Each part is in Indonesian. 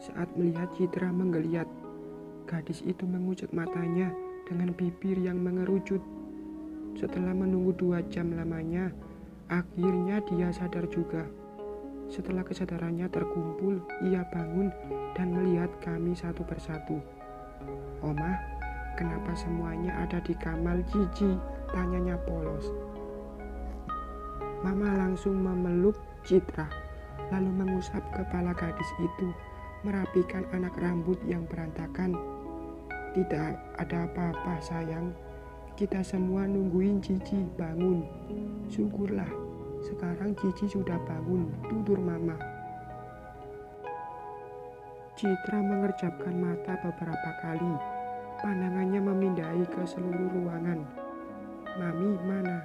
saat melihat Citra menggeliat. Gadis itu mengucek matanya dengan bibir yang mengerucut. Setelah menunggu 2 jam lamanya, akhirnya dia sadar juga. Setelah kesadarannya terkumpul, ia bangun dan melihat kami satu persatu. "Omah, kenapa semuanya ada di kamar Cici?" tanyanya polos. Mama langsung memeluk Citra, lalu mengusap kepala gadis itu, merapikan anak rambut yang berantakan. "Tidak ada apa-apa sayang, kita semua nungguin Cici bangun. Syukurlah, sekarang Cici sudah bangun," tutur mama. Citra mengerjapkan mata beberapa kali, pandangannya memindai ke seluruh ruangan. "Mami mana?"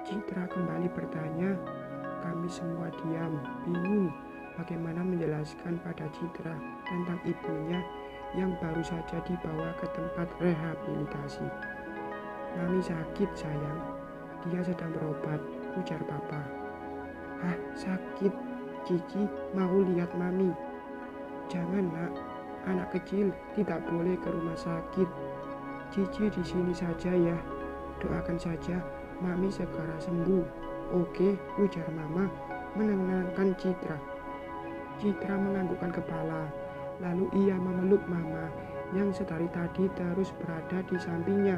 Citra kembali bertanya. Kami semua diam, bingung bagaimana menjelaskan pada Citra tentang ibunya yang baru saja dibawa ke tempat rehabilitasi. "Mami sakit sayang, dia sedang berobat," ujar papa. "Hah, sakit? Cici mau lihat mami." "Jangan nak, anak kecil tidak boleh ke rumah sakit. Cici di sini saja ya, doakan saja mami segera sembuh." "Oke," ujar mama menenangkan Citra. Citra menganggukkan kepala, lalu ia memeluk mama yang sedari tadi terus berada di sampingnya.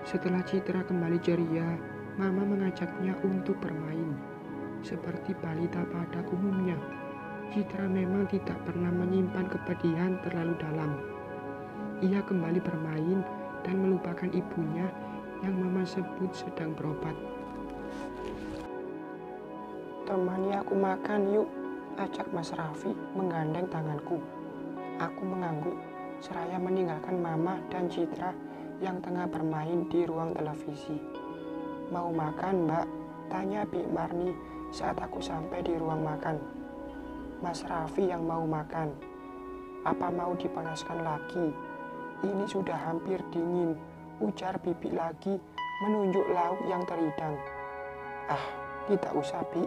Setelah Citra kembali ceria, mama mengajaknya untuk bermain. Seperti balita pada umumnya, Citra memang tidak pernah menyimpan kepedihan terlalu dalam. Ia kembali bermain dan melupakan ibunya yang mama sebut sedang berobat. "Temani aku makan yuk," ajak Mas Raffi menggandeng tanganku. Aku mengangguk seraya meninggalkan mama dan Citra yang tengah bermain di ruang televisi. "Mau makan mbak?" tanya Bik Marni saat aku sampai di ruang makan. Mas Raffi yang mau makan. "Apa mau dipanaskan lagi? Ini sudah hampir dingin," ujar Bibi lagi menunjuk lauk yang terhidang. "Ah, tidak usah Bi,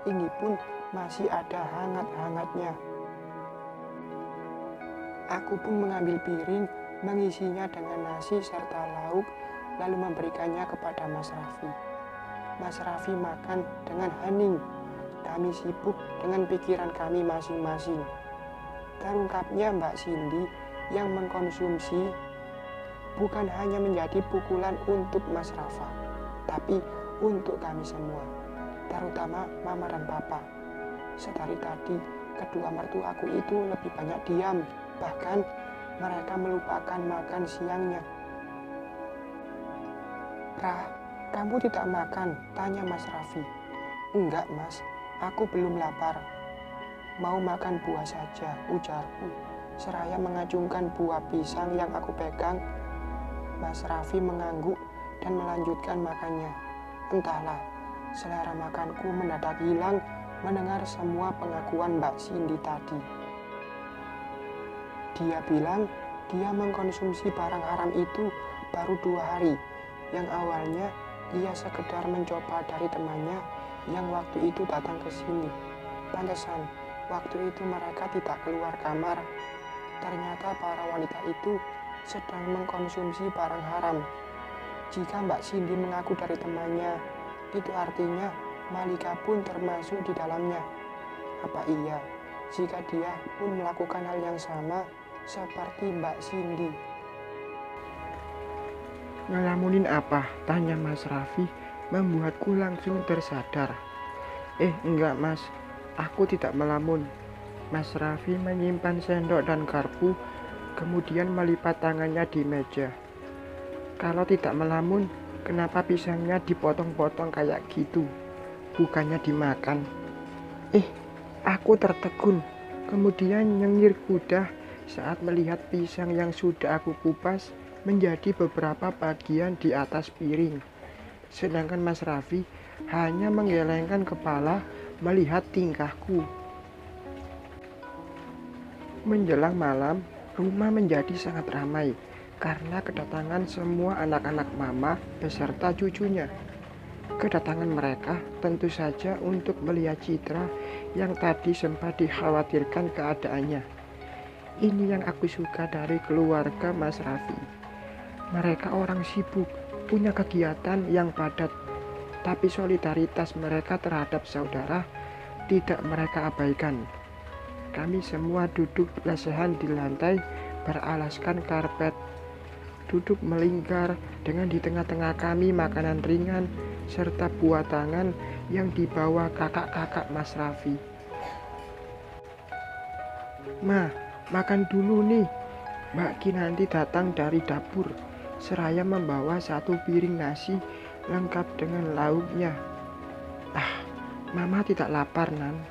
ini pun masih ada hangat-hangatnya." Aku pun mengambil piring, mengisinya dengan nasi serta lauk, lalu memberikannya kepada Mas Raffi. Mas Raffi makan dengan hening. Kami sibuk dengan pikiran kami masing-masing. Terungkapnya Mbak Cindy yang mengkonsumsi bukan hanya menjadi pukulan untuk Mas Rafa, tapi untuk kami semua, terutama mama dan papa. Sedari tadi, kedua mertuaku itu lebih banyak diam, bahkan mereka melupakan makan siangnya. "Rah, kamu tidak makan?" tanya Mas Raffi. "Enggak mas, aku belum lapar." "Mau makan buah saja," ujarku, seraya mengacungkan buah pisang yang aku pegang. Mas Raffi mengangguk dan melanjutkan makannya. Entahlah, selera makanku mendadak hilang mendengar semua pengakuan Mbak Cindy tadi. Dia bilang dia mengkonsumsi barang haram itu baru 2 hari. Yang awalnya ia sekedar mencoba dari temannya yang waktu itu datang ke sini. Pantesan waktu itu mereka tidak keluar kamar. Ternyata para wanita itu sedang mengkonsumsi barang haram. Jika Mbak Cindy mengaku dari temannya, itu artinya Malika pun termasuk di dalamnya. Apa iya jika dia pun melakukan hal yang sama seperti Mbak Cindy? "Ngelamunin apa?" tanya Mas Raffi, membuatku langsung tersadar. Enggak mas, aku tidak melamun." Mas Raffi menyimpan sendok dan garpu, kemudian melipat tangannya di meja. "Kalau tidak melamun, kenapa pisangnya dipotong-potong kayak gitu? Bukannya dimakan?" Aku tertegun, kemudian nyengir kuda saat melihat pisang yang sudah aku kupas menjadi beberapa bagian di atas piring. Sedangkan Mas Raffi hanya menggelengkan kepala melihat tingkahku. Menjelang malam, rumah menjadi sangat ramai karena kedatangan semua anak-anak mama beserta cucunya. Kedatangan mereka tentu saja untuk melihat Citra yang tadi sempat dikhawatirkan keadaannya. Ini yang aku suka dari keluarga Mas Raffi. Mereka orang sibuk, punya kegiatan yang padat, tapi solidaritas mereka terhadap saudara tidak mereka abaikan. Kami semua duduk lesehan di lantai beralaskan karpet, duduk melingkar dengan di tengah-tengah kami makanan ringan serta buah tangan yang dibawa kakak-kakak Mas Raffi. "Ma, makan dulu nih." Mbak Kinanti datang dari dapur seraya membawa satu piring nasi lengkap dengan lauknya. "Ah, Mama tidak lapar, Nan.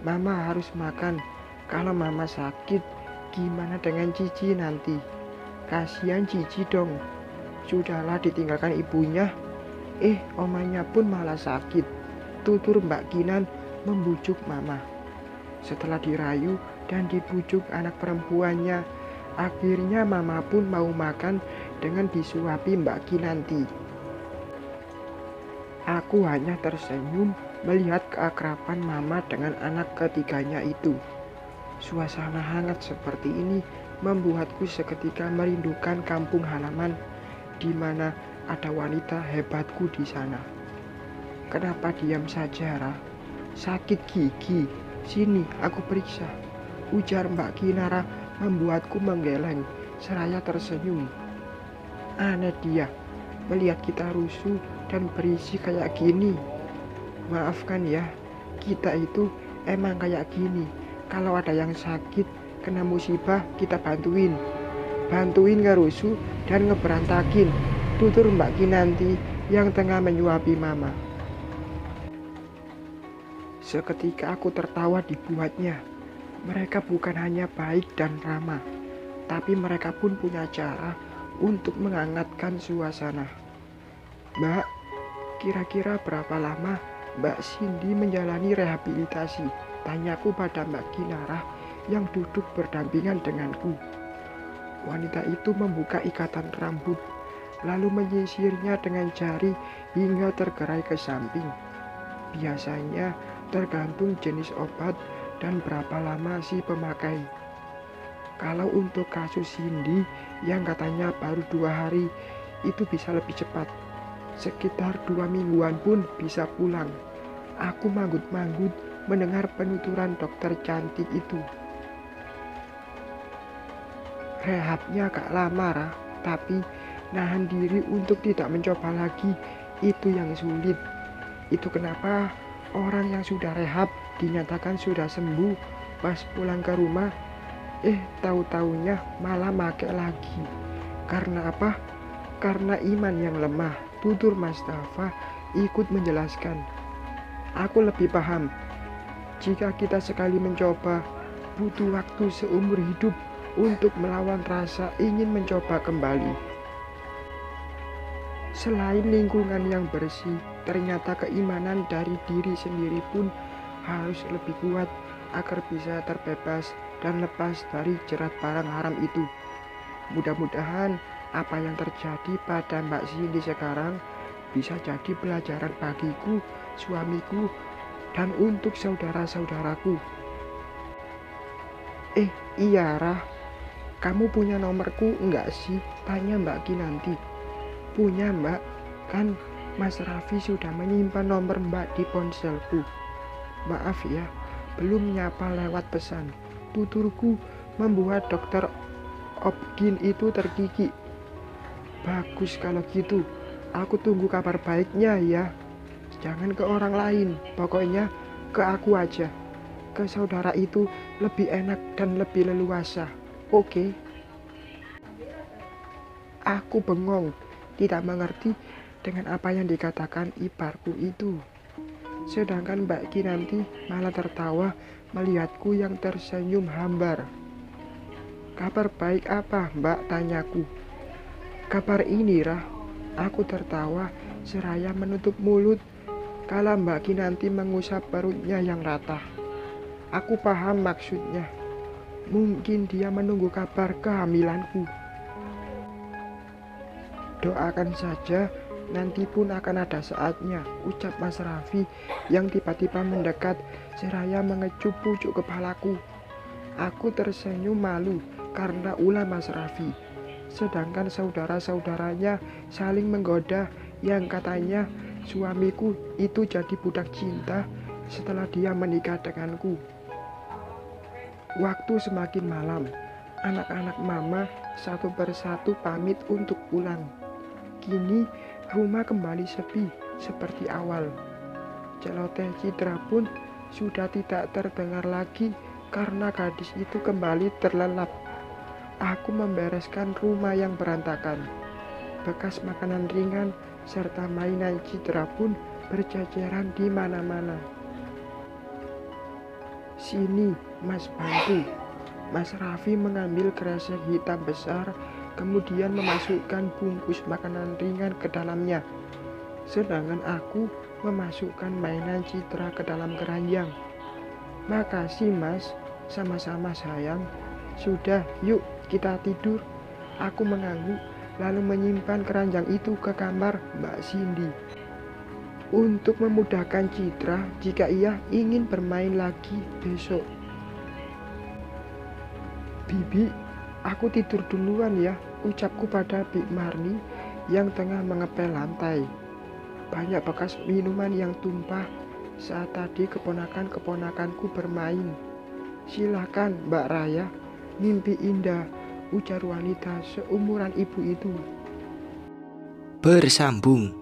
Mama harus makan. Kalau Mama sakit, gimana dengan Cici nanti? Kasihan Cici dong. Sudahlah ditinggalkan ibunya. Omanya pun malah sakit," tutur Mbak Kinan membujuk Mama. Setelah dirayu dan dibujuk anak perempuannya, akhirnya Mama pun mau makan dengan disuapi Mbak Kinanti. Aku hanya tersenyum melihat keakraban Mama dengan anak ketiganya itu. Suasana hangat seperti ini membuatku seketika merindukan kampung halaman di mana ada wanita hebatku di sana. "Kenapa diam saja, Ra? Sakit gigi. Sini aku periksa," ujar Mbak Kinara membuatku menggeleng seraya tersenyum. Aneh dia melihat kita rusuh dan berisi kayak gini. Maafkan ya, kita itu emang kayak gini. Kalau ada yang sakit, kena musibah, kita bantuin ngerusuh dan ngeberantakin, tutur Mbak Kinanti yang tengah menyuapi Mama. Seketika aku tertawa dibuatnya. Mereka bukan hanya baik dan ramah, tapi mereka pun punya cara untuk menghangatkan suasana. "Mbak, kira-kira berapa lama Mbak Cindy menjalani rehabilitasi?" tanyaku pada Mbak Kinara yang duduk berdampingan denganku. Wanita itu membuka ikatan rambut, lalu menyisirnya dengan jari hingga tergerai ke samping. Biasanya tergantung jenis obat dan berapa lama si pemakai. Kalau untuk kasus Cindy yang katanya baru 2 hari, itu bisa lebih cepat. Sekitar 2 mingguan pun bisa pulang. Aku manggut-manggut mendengar penuturan dokter cantik itu. Rehabnya agak lama, Ra, tapi nahan diri untuk tidak mencoba lagi itu yang sulit. Itu kenapa orang yang sudah rehab dinyatakan sudah sembuh, pas pulang ke rumah tahu-taunya malah make lagi. Karena apa? Karena iman yang lemah, tutur Mas Dafa ikut menjelaskan. Aku lebih paham. Jika kita sekali mencoba, butuh waktu seumur hidup untuk melawan rasa ingin mencoba kembali. Selain lingkungan yang bersih, ternyata keimanan dari diri sendiri pun harus lebih kuat agar bisa terbebas dan lepas dari jerat barang haram itu. Mudah-mudahan apa yang terjadi pada Mbak Cindy sekarang bisa jadi pelajaran bagiku, suamiku, dan untuk saudara-saudaraku. Iya, Rah, kamu punya nomorku enggak sih? Tanya Mbak Kinanti. Punya, Mbak. Kan Mas Raffi sudah menyimpan nomor Mbak di ponselku. Maaf ya, belum nyapa lewat pesan. Tuturku membuat dokter Opgin itu terkikik. Bagus kalau gitu, aku tunggu kabar baiknya ya. Jangan ke orang lain, pokoknya ke aku aja. Ke saudara itu lebih enak dan lebih leluasa. Oke? Aku bengong, tidak mengerti dengan apa yang dikatakan iparku itu. Sedangkan Mbak Kinanti malah tertawa melihatku yang tersenyum hambar. Kabar baik apa, Mbak? Tanyaku. Kabar ini, Rah. Aku tertawa seraya menutup mulut kala Mbak Kinanti mengusap perutnya yang rata. Aku paham maksudnya. Mungkin dia menunggu kabar kehamilanku. Doakan saja Nanti pun akan ada saatnya, ucap Mas Raffi yang tiba-tiba mendekat seraya mengecup pucuk kepalaku. Aku tersenyum malu karena ulah Mas Raffi. Sedangkan saudara-saudaranya saling menggoda yang katanya suamiku itu jadi budak cinta setelah dia menikah denganku. Waktu semakin malam, anak-anak mama satu persatu pamit untuk pulang. Kini rumah kembali sepi seperti awal. Celoteh Citra pun sudah tidak terdengar lagi karena gadis itu kembali terlelap. Aku membereskan rumah yang berantakan. Bekas makanan ringan serta mainan Citra pun berjajaran di mana-mana. Sini, Mas, bantu. Mas Raffi mengambil kresek hitam besar, kemudian memasukkan bungkus makanan ringan ke dalamnya. Sedangkan aku memasukkan mainan Citra ke dalam keranjang. Makasih Mas, sama-sama sayang. Sudah, yuk kita tidur. Aku mengangguk lalu menyimpan keranjang itu ke kamar Mbak Cindy. Untuk memudahkan Citra jika ia ingin bermain lagi besok. Bibi, aku tidur duluan ya, ucapku pada Bik Marni yang tengah mengepel lantai. Banyak bekas minuman yang tumpah saat tadi keponakan-keponakanku bermain. Silakan Mbak Raya, mimpi indah, ujar wanita seumuran ibu itu. Bersambung.